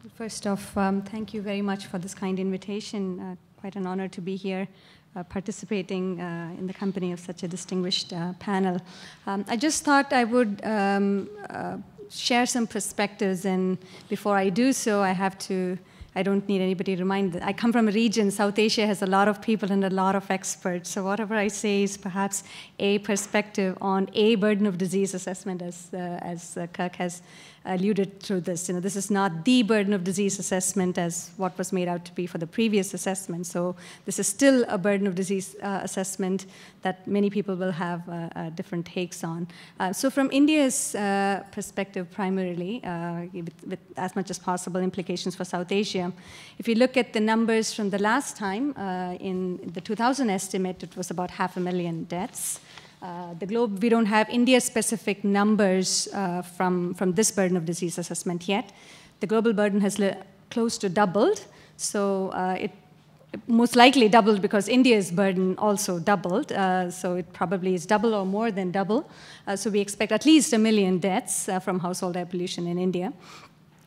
First off, thank you very much for this kind invitation. Quite an honor to be here participating in the company of such a distinguished panel. I just thought I would share some perspectives, and before I do so, I don't need anybody to remind. I come from a region, South Asia has a lot of people and a lot of experts, so whatever I say is perhaps a perspective on a burden of disease assessment, as Kirk has alluded through this. This is not the burden of disease assessment as what was made out to be for the previous assessment, so this is still a burden of disease assessment that many people will have different takes on. So from India's perspective primarily, with as much as possible implications for South Asia, if you look at the numbers from the last time, in the 2000 estimate, it was about 500,000 deaths. The globe, we don't have India-specific numbers from this burden of disease assessment yet. The global burden has close to doubled, so it most likely doubled because India's burden also doubled, so it probably is double or more than double. So we expect at least 1 million deaths from household air pollution in India.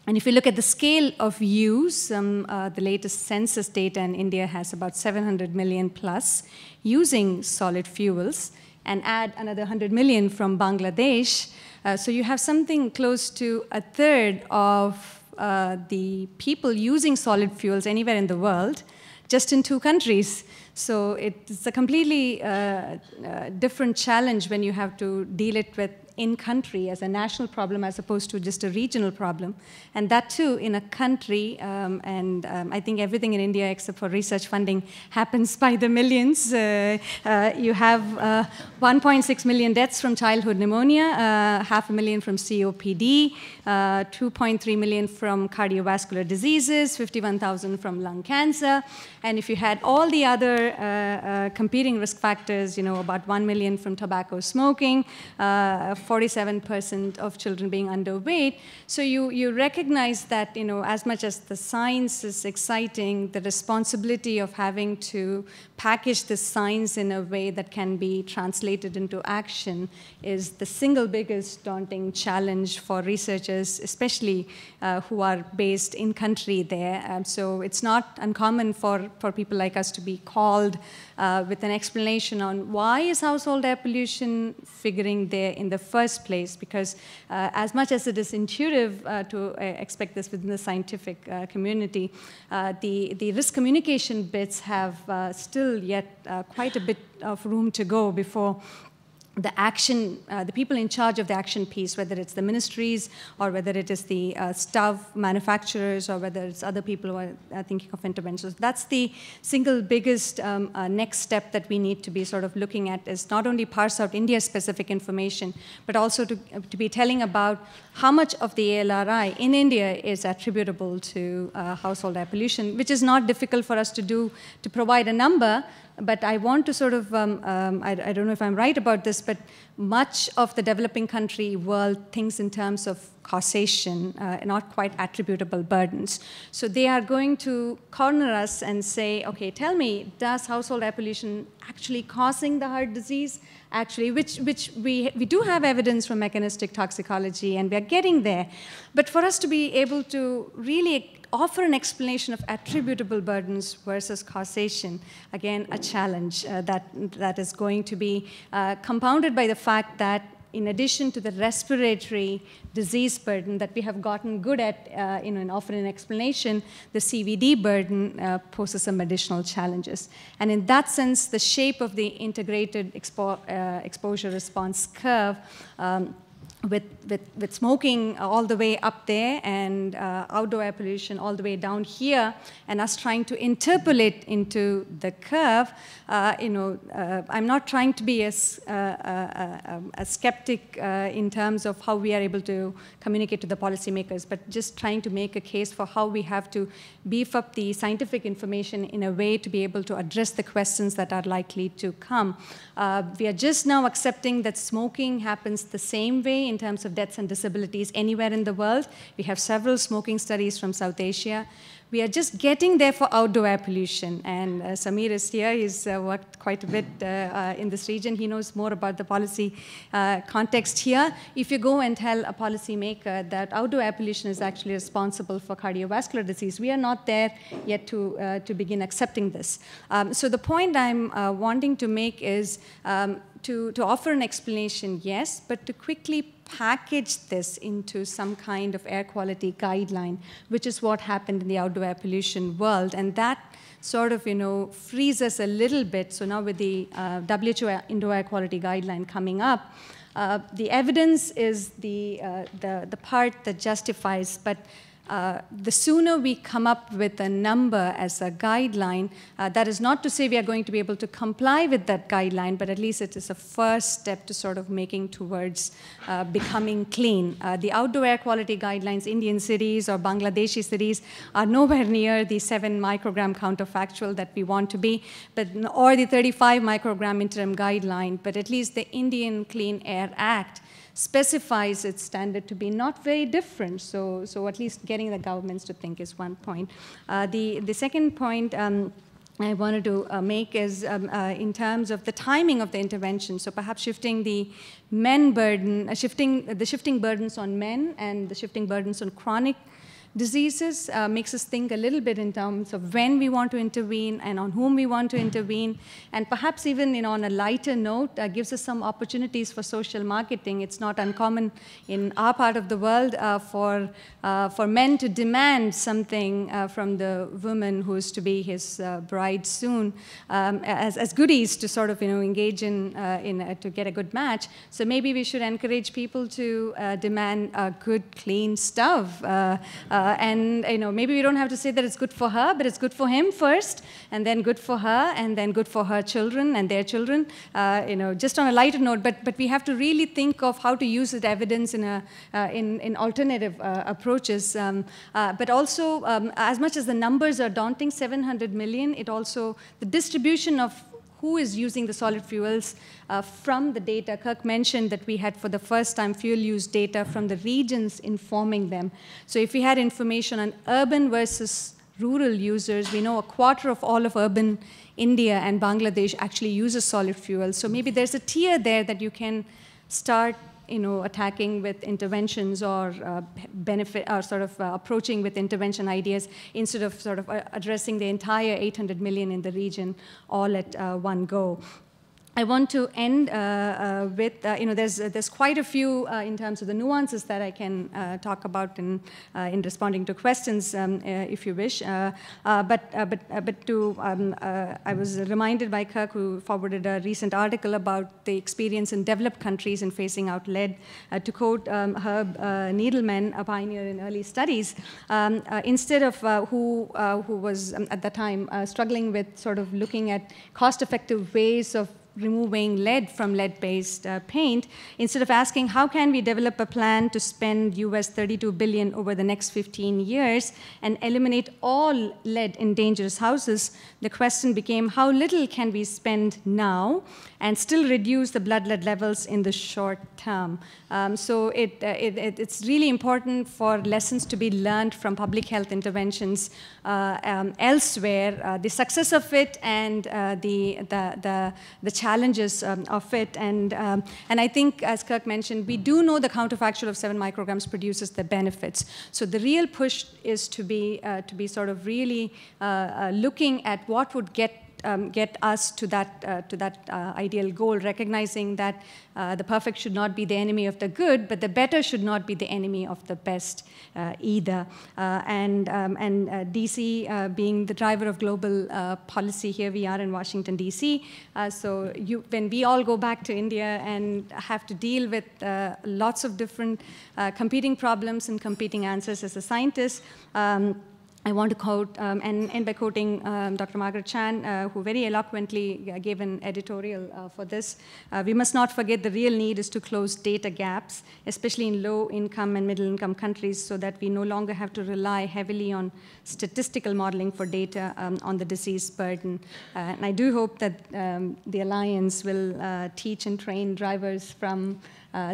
And if you look at the scale of use, the latest census data in India has about 700 million plus using solid fuels, and add another 100 million from Bangladesh. So you have something close to a third of the people using solid fuels anywhere in the world, just in 2 countries. So it's a completely different challenge when you have to deal it with in-country as a national problem as opposed to just a regional problem. And that too in a country, I think everything in India except for research funding happens by the millions. You have 1.6 million deaths from childhood pneumonia, 500,000 from COPD, 2.3 million from cardiovascular diseases, 51,000 from lung cancer. And if you had all the other competing risk factors, about 1 million from tobacco smoking, 47% of children being underweight. So you recognize that, as much as the science is exciting, the responsibility of having to package this science in a way that can be translated into action is the single biggest daunting challenge for researchers, especially who are based in country there. So it's not uncommon for people like us to be called with an explanation on why is household air pollution figuring there in the first place, because as much as it is intuitive to expect this within the scientific community, the risk communication bits have still yet quite a bit of room to go before the action, the people in charge of the action piece, whether it's the ministries or whether it is the stove manufacturers or whether it's other people who are thinking of interventions. That's the single biggest next step that we need to be sort of looking at, is not only parse out India-specific information, but also to be telling about how much of the ALRI in India is attributable to household air pollution, which is not difficult for us to do, to provide a number. But I want to sort of, I don't know if I'm right about this, but much of the developing country world thinks in terms of causation, not quite attributable burdens. So they are going to corner us and say, okay, tell me, does household air pollution actually causing the heart disease? Actually, which we do have evidence from mechanistic toxicology, and we are getting there. But for us to be able to really offer an explanation of attributable burdens versus causation, again, a challenge that is going to be compounded by the fact that in addition to the respiratory disease burden that we have gotten good at in offering an explanation, the CVD burden poses some additional challenges. And in that sense, the shape of the integrated exposure response curve with smoking all the way up there and outdoor air pollution all the way down here, and us trying to interpolate into the curve, I'm not trying to be a skeptic in terms of how we are able to communicate to the policymakers, but just trying to make a case for how we have to beef up the scientific information in a way to be able to address the questions that are likely to come. We are just now accepting that smoking happens the same way in in terms of deaths and disabilities anywhere in the world. We have several smoking studies from South Asia. We are just getting there for outdoor air pollution. And Samir is here. He's worked quite a bit in this region. He knows more about the policy context here. If you go and tell a policymaker that outdoor air pollution is actually responsible for cardiovascular disease, we are not there yet to begin accepting this. So the point I'm wanting to make is to offer an explanation, yes, but to quickly package this into some kind of air quality guideline, which is what happened in the outdoor air pollution world. And that sort of, frees us a little bit. So now with the WHO indoor air quality guideline coming up, the evidence is the part that justifies, but the sooner we come up with a number as a guideline, that is not to say we are going to be able to comply with that guideline, but at least it is a first step to sort of making towards becoming clean. The outdoor air quality guidelines, Indian cities or Bangladeshi cities, are nowhere near the 7 microgram counterfactual that we want to be, or the 35 microgram interim guideline, but at least the Indian Clean Air Act specifies its standard to be not very different. So at least getting the governments to think is one point. The second point I wanted to make is in terms of the timing of the intervention. So perhaps shifting the shifting burdens on men and the shifting burdens on chronic diseases makes us think a little bit in terms of when we want to intervene and on whom we want to intervene, and perhaps even on a lighter note, gives us some opportunities for social marketing. It's not uncommon in our part of the world for men to demand something from the woman who is to be his bride soon as goodies to sort of engage in to get a good match. So maybe we should encourage people to demand a good, clean stove. And maybe we don't have to say that it's good for her, but it's good for him first, and then good for her, and then good for her children and their children. Just on a lighter note, but we have to really think of how to use that evidence in alternative approaches. But also, as much as the numbers are daunting, 700 million, it also the distribution of who is using the solid fuels from the data. Kirk mentioned that we had, for the first time, fuel use data from the regions informing them. So if we had information on urban versus rural users, we know a quarter of all of urban India and Bangladesh actually uses solid fuel. So maybe there's a tier there that you can start attacking with interventions or benefit, or sort of approaching with intervention ideas instead of sort of addressing the entire 800 million in the region all at one go. I want to end with, there's quite a few in terms of the nuances that I can talk about in responding to questions, if you wish. I was reminded by Kirk, who forwarded a recent article about the experience in developed countries in phasing out lead. To quote Herb Needleman, a pioneer in early studies, instead of who was at the time struggling with sort of looking at cost-effective ways of removing lead from lead-based paint, instead of asking how can we develop a plan to spend US $32 billion over the next 15 years and eliminate all lead in dangerous houses, the question became how little can we spend now and still reduce the blood lead levels in the short term. So it's really important for lessons to be learned from public health interventions elsewhere, the success of it and the challenges of it. And I think, as Kirk mentioned, we do know the counterfactual of 7 micrograms produces the benefits. So the real push is to be sort of really looking at what would get us to that ideal goal, recognizing that the perfect should not be the enemy of the good, but the better should not be the enemy of the best either. And DC being the driver of global policy, here we are in Washington, DC. So when we all go back to India and have to deal with lots of different competing problems and competing answers as a scientist, I want to quote and end by quoting Dr. Margaret Chan, who very eloquently gave an editorial for this. We must not forget the real need is to close data gaps, especially in low-income and middle-income countries, so that we no longer have to rely heavily on statistical modeling for data on the disease burden. And I do hope that the Alliance will teach and train drivers from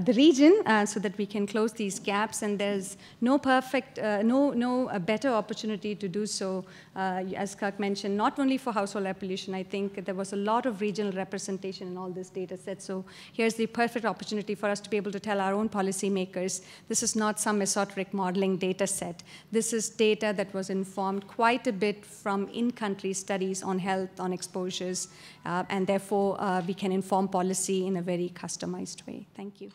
the region so that we can close these gaps. And there's no better opportunity to do so, as Kirk mentioned, not only for household air pollution. I think there was a lot of regional representation in all this data set. So here's the perfect opportunity for us to be able to tell our own policymakers, this is not some esoteric modeling data set. This is data that was informed quite a bit from in-country studies on health, on exposures, and therefore we can inform policy in a very customized way. Thank you.